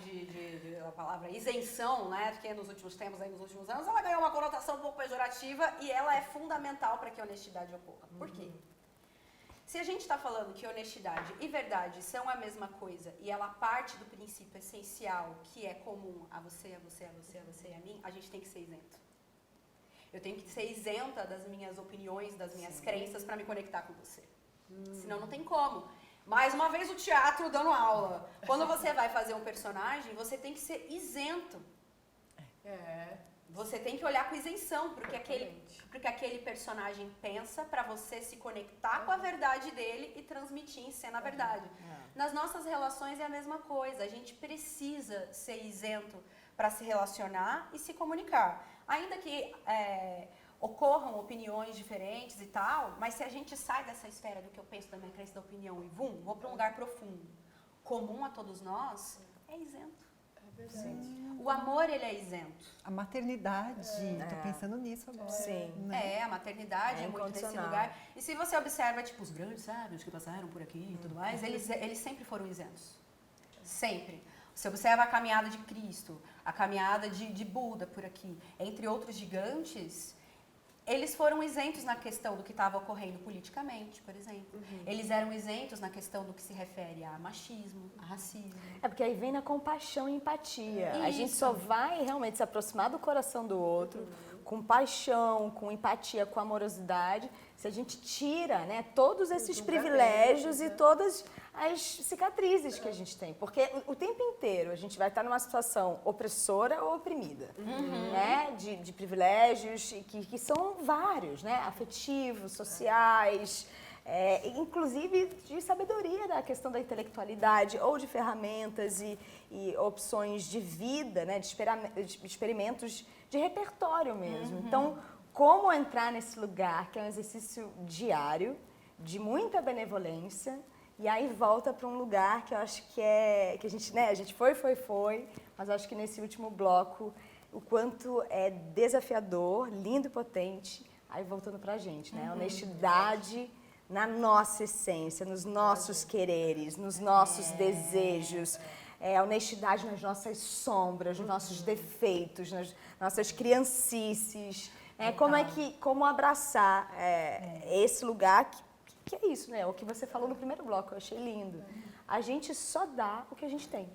a palavra isenção, né? Porque nos últimos tempos, aí, nos últimos anos, ela ganhou uma conotação um pouco pejorativa e ela é fundamental para que a honestidade ocorra. Por quê? Se a gente está falando que honestidade e verdade são a mesma coisa e ela parte do princípio essencial que é comum a você, a você, a você, a você e a mim, a gente tem que ser isento. Eu tenho que ser isenta das minhas opiniões, das minhas crenças para me conectar com você. Senão não tem como. Mais uma vez o teatro dando aula. Quando você vai fazer um personagem, você tem que ser isento. Você tem que olhar com isenção porque aquele personagem pensa para você se conectar com a verdade dele e transmitir em cena a verdade. Nas nossas relações é a mesma coisa. A gente precisa ser isento para se relacionar e se comunicar. Ainda que ocorram opiniões diferentes e tal, mas se a gente sai dessa esfera do que eu penso da minha crença da opinião e vou para um lugar profundo, comum a todos nós, é isento. O amor, ele é isento. A maternidade, tô pensando nisso agora. Sim. Né? A maternidade é muito nesse incondicional. lugar. E se você observa, tipo, os grandes sábios que passaram por aqui e tudo mais, eles sempre foram isentos. Sempre. Você observa a caminhada de Cristo, a caminhada de Buda por aqui, entre outros gigantes, eles foram isentos na questão do que estava ocorrendo politicamente, por exemplo. Eles eram isentos na questão do que se refere a machismo, a racismo. É porque aí vem na compaixão e empatia. A gente Isso. só vai realmente se aproximar do coração do outro com paixão, com empatia, com amorosidade, se a gente tira, né, todos esses privilégios e todas as cicatrizes que a gente tem. Porque o tempo inteiro a gente vai estar numa situação opressora ou oprimida, né, de privilégios que são vários, né, afetivos, sociais, inclusive de sabedoria da questão da intelectualidade ou de ferramentas e opções de vida, né, de experimentos de repertório mesmo. Então, como entrar nesse lugar que é um exercício diário, de muita benevolência, e aí volta para um lugar que eu acho que que a gente foi, mas acho que nesse último bloco, o quanto é desafiador, lindo e potente, aí voltando para a gente, né? Honestidade na nossa essência, nos nossos quereres, nos nossos desejos, a honestidade nas nossas sombras, nos nossos defeitos, nas nossas criancices, como abraçar esse lugar que é isso, né? O que você falou no primeiro bloco, eu achei lindo. A gente só dá o que a gente tem.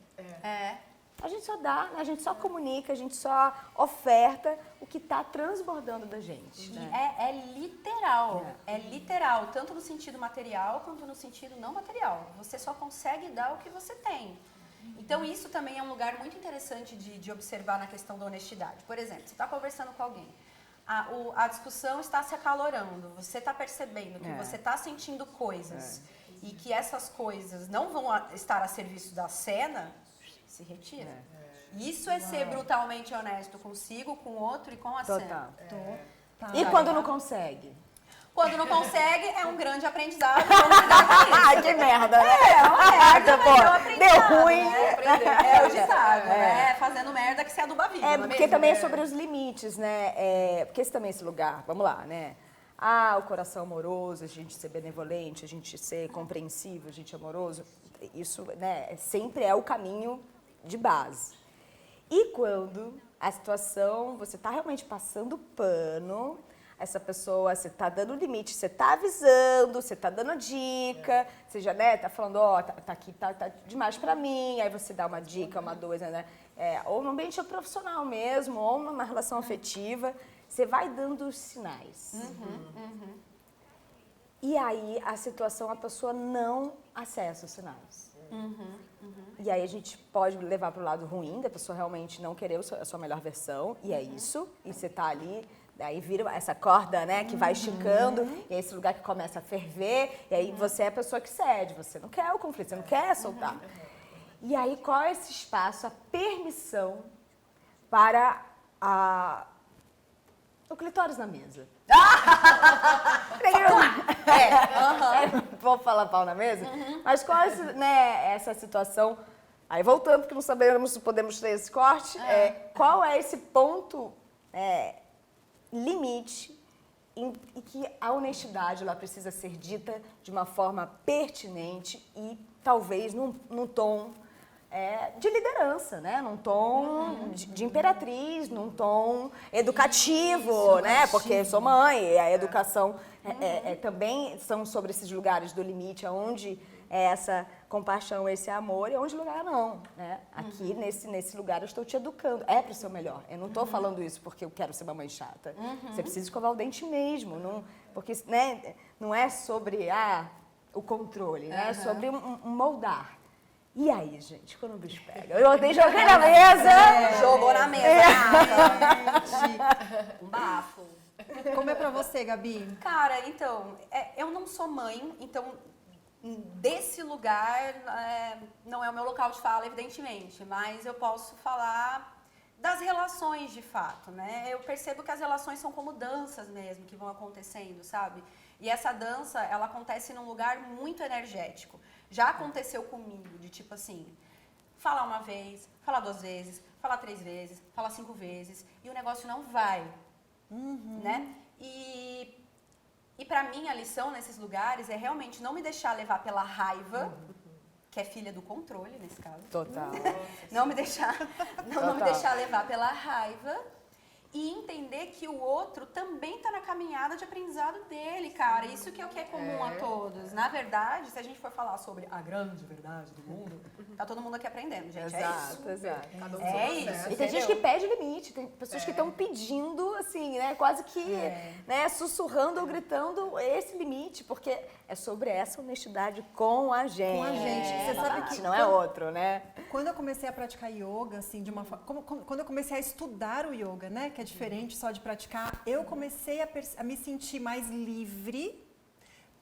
A gente só dá, a gente só comunica, a gente só oferta o que está transbordando da gente. Né? É literal, é literal, tanto no sentido material quanto no sentido não material. Você só consegue dar o que você tem. Então isso também é um lugar muito interessante de observar na questão da honestidade. Por exemplo, você está conversando com alguém, a discussão está se acalorando, você está percebendo que você está sentindo coisas e que essas coisas não vão estar a serviço da cena, se retira. Isso é ser brutalmente honesto consigo, com o outro e com a cena. E quando não consegue? Quando não consegue, é um grande aprendizado. Vamos lidar com isso. Ai, que merda, né? Deu ruim. Né? É o ditado, né? Fazendo merda que se aduba a vida, não é porque mesmo? também é sobre os limites, né? Porque esse também é esse lugar, vamos lá, né? O coração amoroso, a gente ser benevolente, a gente ser compreensivo, a gente amoroso, isso, né, sempre é o caminho de base. E quando a situação, você está realmente passando pano, essa pessoa, você está dando limite, você está avisando, você está dando dica, você já, né, tá falando, tá aqui, tá demais para mim, aí você dá uma dica, uma duas, né, ou no ambiente profissional mesmo, ou numa relação afetiva, você vai dando os sinais. E aí, a situação, a pessoa não acessa os sinais. E aí a gente pode levar para o lado ruim, da pessoa realmente não querer a sua melhor versão, e é isso, e você tá ali, daí vira essa corda, né, que vai esticando, e é esse lugar que começa a ferver, e aí você é a pessoa que cede, você não quer o conflito, você não quer soltar. E aí qual é esse espaço, a permissão para o clitóris na mesa? Vou falar pau na mesa? Mas qual é essa situação? Aí voltando, porque não sabemos se podemos ter esse corte, qual é esse ponto limite em que a honestidade ela precisa ser dita de uma forma pertinente e talvez num tom de liderança, né? Num tom de imperatriz, num tom educativo, né? Porque eu sou mãe e a educação também são sobre esses lugares do limite, onde essa compaixão, esse amor, e onde lugar não, né? Aqui, nesse lugar, eu estou te educando. É para o seu melhor. Eu não estou falando isso porque eu quero ser uma mãe chata. Você precisa escovar o dente mesmo. Porque, né, não é sobre o controle, né? É sobre um moldar. E aí, gente, quando o bicho pega? Eu odeio jogar na mesa. Jogou na mesa. Um bafo. Como é pra você, Gabi? Cara, então, eu não sou mãe, então desse lugar não é o meu local de fala, evidentemente, mas eu posso falar das relações de fato, né? Eu percebo que as relações são como danças mesmo, que vão acontecendo, sabe? E essa dança, ela acontece num lugar muito energético. Já aconteceu comigo, de tipo assim, falar uma vez, falar 2 vezes, falar 3 vezes, falar 5 vezes, e o negócio não vai, né? E pra mim, a lição nesses lugares é realmente não me deixar levar pela raiva, que é filha do controle, nesse caso. Total. Não me deixar, não me Total. deixar levar pela raiva e entender que o outro também está na caminhada de aprendizado dele, cara. Isso que é o que é comum a todos. Na verdade, se a gente for falar sobre a grande verdade do mundo, tá todo mundo aqui aprendendo, gente. Exato, É exato. Cada um isso. É seu isso. processo. E tem gente que entendeu? pede limite, tem pessoas que estão pedindo, assim, né, quase que, né, sussurrando ou gritando esse limite, porque é sobre essa honestidade com a gente. Com a gente. Você sabe que não é outro, né? quando eu comecei a praticar yoga, assim, de uma quando eu comecei a estudar o yoga, né, que é diferente só de praticar, eu comecei a me sentir mais livre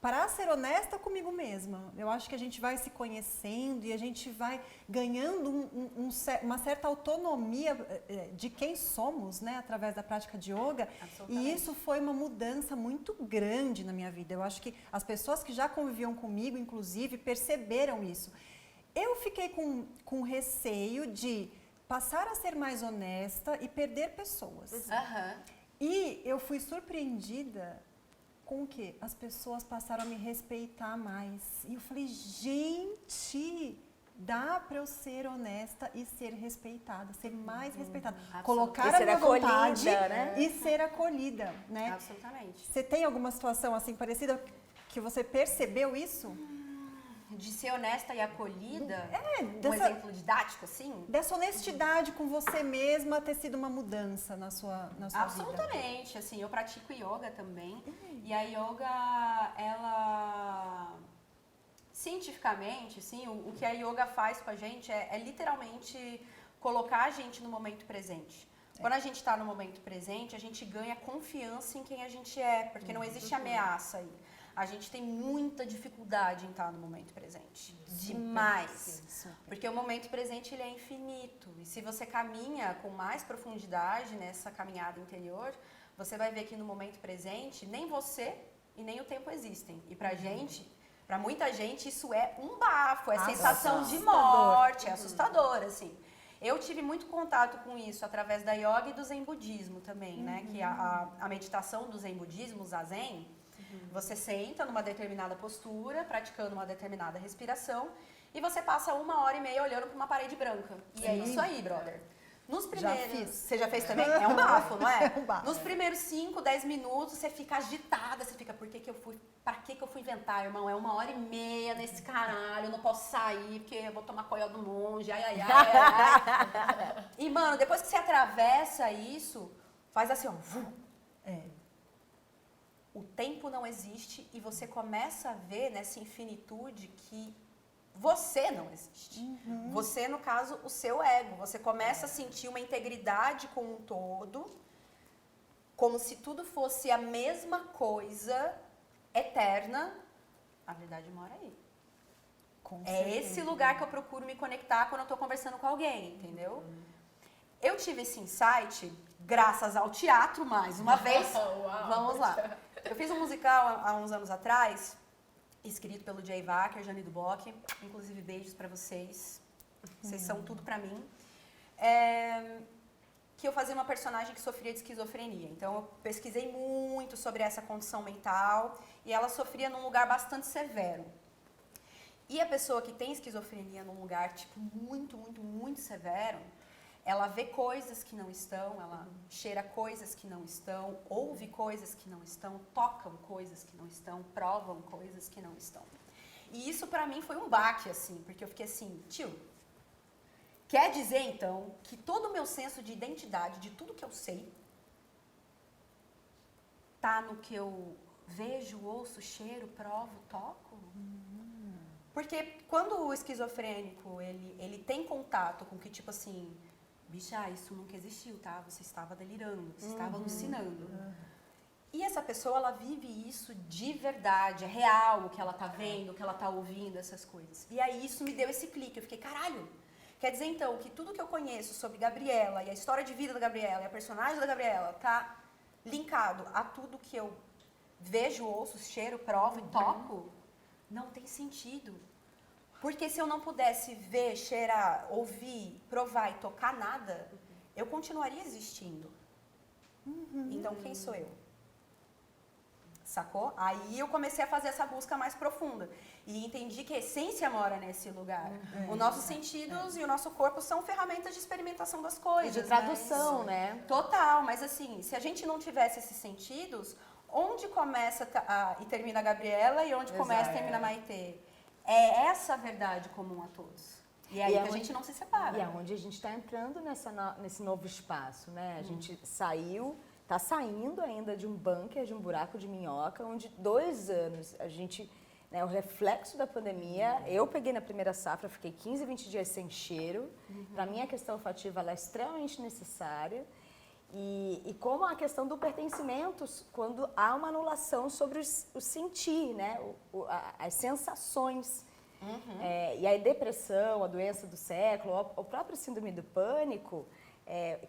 para ser honesta comigo mesma. Eu acho que a gente vai se conhecendo e a gente vai ganhando uma certa autonomia de quem somos, né, através da prática de yoga. E isso foi uma mudança muito grande na minha vida. Eu acho que as pessoas que já conviviam comigo, inclusive, perceberam isso. Eu fiquei com receio de passar a ser mais honesta e perder pessoas. Aham. E eu fui surpreendida com o quê? As pessoas passaram a me respeitar mais. E eu falei, gente, dá para eu ser honesta e ser respeitada, ser mais respeitada. Colocar E a ser minha acolhida, vontade, né? e ser acolhida, né? Absolutamente. Você tem alguma situação assim parecida que você percebeu isso? De ser honesta e acolhida, um dessa- exemplo didático, assim? Dessa honestidade com você mesma ter sido uma mudança na sua vida. Absolutamente, assim, eu pratico yoga também, e a yoga, ela, cientificamente, assim, o que a yoga faz com a gente é literalmente colocar a gente no momento presente. Quando a gente está no momento presente, a gente ganha confiança em quem a gente é, porque não existe ameaça aí. A gente tem muita dificuldade em estar no momento presente. Demais. Porque o momento presente ele é infinito. E se você caminha com mais profundidade nessa caminhada interior, você vai ver que no momento presente, nem você e nem o tempo existem. E pra gente, pra muita gente, isso é um bafo, é sensação de morte, é assustador, assim. Eu tive muito contato com isso através da yoga e do zen budismo também, né? Que a meditação do zen budismo, o zazen, você senta numa determinada postura, praticando uma determinada respiração, e você passa 1h30 olhando para uma parede branca. E é isso aí, brother. Nos primeiros... fiz. Você já fez também? É um bafo, não é? É um bafo. Nos primeiros 5, 10 minutos, você fica agitada, você fica, pra que eu fui inventar, irmão? É 1h30 nesse caralho, eu não posso sair, porque eu vou tomar coió do monge, ai. E, mano, depois que você atravessa isso, faz assim, ó. O tempo não existe e você começa a ver nessa infinitude que você não existe. Você, no caso, o seu ego. Você começa a sentir uma integridade com um todo, como se tudo fosse a mesma coisa, eterna. A verdade mora aí. É esse lugar que eu procuro me conectar quando eu tô conversando com alguém, entendeu? Eu tive esse insight graças ao teatro, mais uma vez. Vamos lá. Eu fiz um musical há uns anos atrás, escrito pelo Jay Wacker, Jane Duboc, inclusive beijos pra vocês. Vocês são tudo pra mim. Que eu fazia uma personagem que sofria de esquizofrenia. Então eu pesquisei muito sobre essa condição mental e ela sofria num lugar bastante severo. E a pessoa que tem esquizofrenia num lugar tipo muito severo, ela vê coisas que não estão, ela cheira coisas que não estão, ouve coisas que não estão, tocam coisas que não estão, provam coisas que não estão. E isso pra mim foi um baque, assim, porque eu fiquei assim, tio, quer dizer então que todo o meu senso de identidade, de tudo que eu sei, tá no que eu vejo, ouço, cheiro, provo, toco? Porque quando o esquizofrênico, ele tem contato com que, tipo assim, bicha, isso nunca existiu, tá? Você estava delirando, você estava alucinando. E essa pessoa, ela vive isso de verdade, é real o que ela tá vendo, o que ela tá ouvindo, essas coisas. E aí isso me deu esse clique, eu fiquei, caralho, Quer dizer, então, que tudo que eu conheço sobre Gabriela e a história de vida da Gabriela e a personagem da Gabriela tá linkado a tudo que eu vejo, ouço, cheiro, provo e toco, não tem sentido. Porque se eu não pudesse ver, cheirar, ouvir, provar e tocar nada, eu continuaria existindo. Então, quem sou eu? Sacou? Aí eu comecei a fazer essa busca mais profunda. E entendi que a essência mora nesse lugar. Os nossos sentidos e o nosso corpo são ferramentas de experimentação das coisas. De tradução, né? Total, mas assim, se a gente não tivesse esses sentidos, onde começa e termina a Gabriela e onde começa e termina a Maitê? É essa a verdade comum a todos. E é aí que a gente não se separa. E é onde a gente está entrando nesse novo espaço, né? A gente está saindo ainda de um bunker, de um buraco de minhoca, onde 2 anos a gente, né, o reflexo da pandemia, eu peguei na primeira safra, fiquei 15, 20 dias sem cheiro. Para mim a questão olfativa ela é extremamente necessária. E como a questão do pertencimento, quando há uma anulação sobre o sentir, né? As sensações. E a depressão, a doença do século, o próprio síndrome do pânico,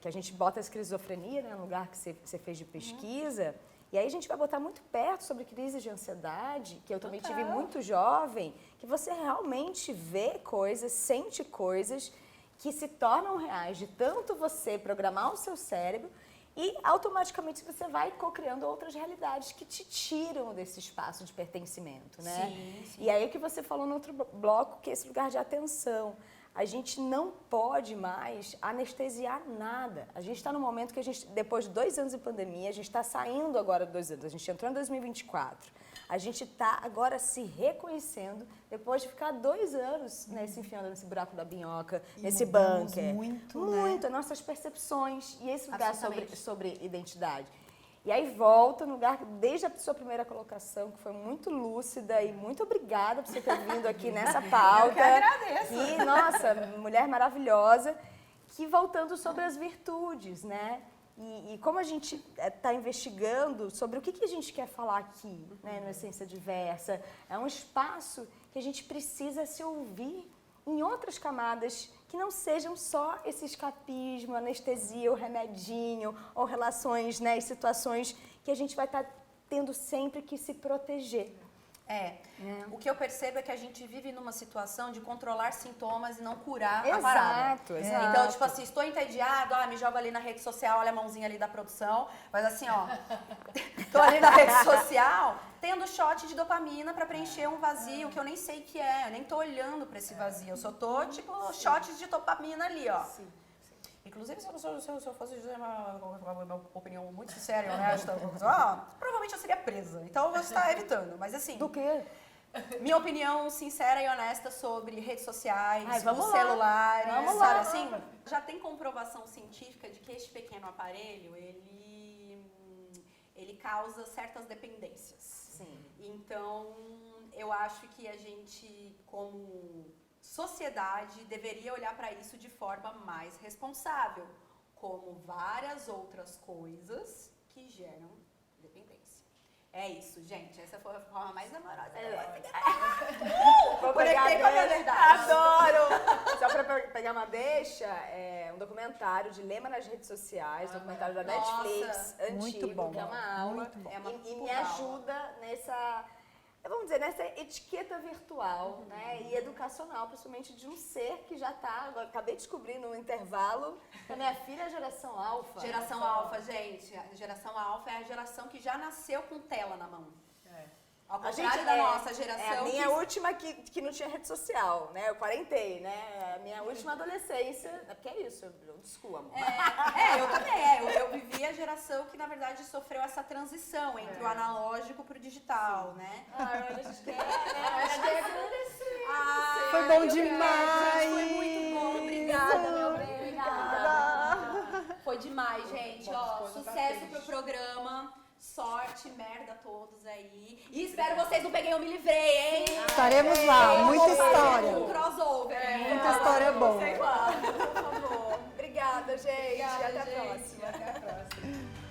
que a gente bota a esquizofrenia, né, no lugar que você fez de pesquisa, e aí a gente vai botar muito perto sobre crises de ansiedade, que eu também tive muito jovem, que você realmente vê coisas, sente coisas que se tornam reais de tanto você programar o seu cérebro e automaticamente você vai co-criando outras realidades que te tiram desse espaço de pertencimento, né? Sim. E aí o que você falou no outro bloco, que é esse lugar de atenção. A gente não pode mais anestesiar nada. A gente está num momento que a gente, depois de 2 anos de pandemia, a gente está saindo agora de 2 anos, a gente entrou em 2024. A gente está agora se reconhecendo depois de ficar 2 anos, né, se enfiando nesse buraco da minhoca, nesse bunker. Muito, nossas percepções e esse lugar sobre identidade. E aí volta no lugar, desde a sua primeira colocação, que foi muito lúcida e muito obrigada por você ter vindo aqui nessa pauta. Eu que agradeço. E, nossa, mulher maravilhosa, que voltando sobre as virtudes, né? E como a gente está investigando sobre o que a gente quer falar aqui, né, no Essência Diversa, é um espaço que a gente precisa se ouvir em outras camadas que não sejam só esse escapismo, anestesia, o remedinho, ou relações, né, e situações que a gente vai estar tendo sempre que se proteger. O que eu percebo é que a gente vive numa situação de controlar sintomas e não curar a parada. Exato. Então, tipo assim, estou entediado, me jogo ali na rede social, olha a mãozinha ali da produção, mas assim, ó, tô ali na rede social, tendo shot de dopamina pra preencher um vazio que eu nem sei o que é, eu nem tô olhando pra esse vazio, eu só tô, tipo, shots de dopamina ali, ó. Sim. Inclusive, se eu fosse dizer uma opinião muito sincera e honesta, provavelmente eu seria presa. Então, eu vou estar evitando. Mas assim... Do quê? Minha opinião sincera e honesta sobre redes sociais, vamos lá. celulares, Vamos sabe lá. assim? Já tem comprovação científica de que este pequeno aparelho, ele causa certas dependências. Sim. Então, eu acho que a gente, como sociedade, deveria olhar para isso de forma mais responsável, como várias outras coisas que geram dependência. É isso, gente. Essa foi a forma mais amorosa. Vou Conectei com a minha verdade. Adoro! Só pra pegar uma deixa, um documentário de Lema nas redes sociais, documentário da Netflix, antigo, muito bom, que é uma aula. muito bom. É uma E me puta ajuda nessa etiqueta virtual, né, e educacional, principalmente de um ser que já está, acabei de descobrir no intervalo, que a minha filha é geração alfa. Geração alfa, gente. A geração alfa é a geração que já nasceu com tela na mão. Ao contrário da nossa geração. A minha última que não tinha rede social, né? Eu quarentei, né? A minha última adolescência. Porque é isso, eu desculpa, amor. Eu também. Eu vivi a geração que, na verdade, sofreu essa transição entre o analógico pro digital, né? A gente quer, né? Foi bom demais! Foi muito bom. Obrigada, meu bem. Obrigada. Foi demais, gente. Ó, sucesso pro programa. Sorte, merda a todos aí. E espero vocês não peguem Eu Me Livrei, hein? Estaremos lá, muita história. Um crossover. Muita história boa. Sei lá, por favor. Obrigada, gente. Obrigada, Até a gente. próxima. Até a próxima.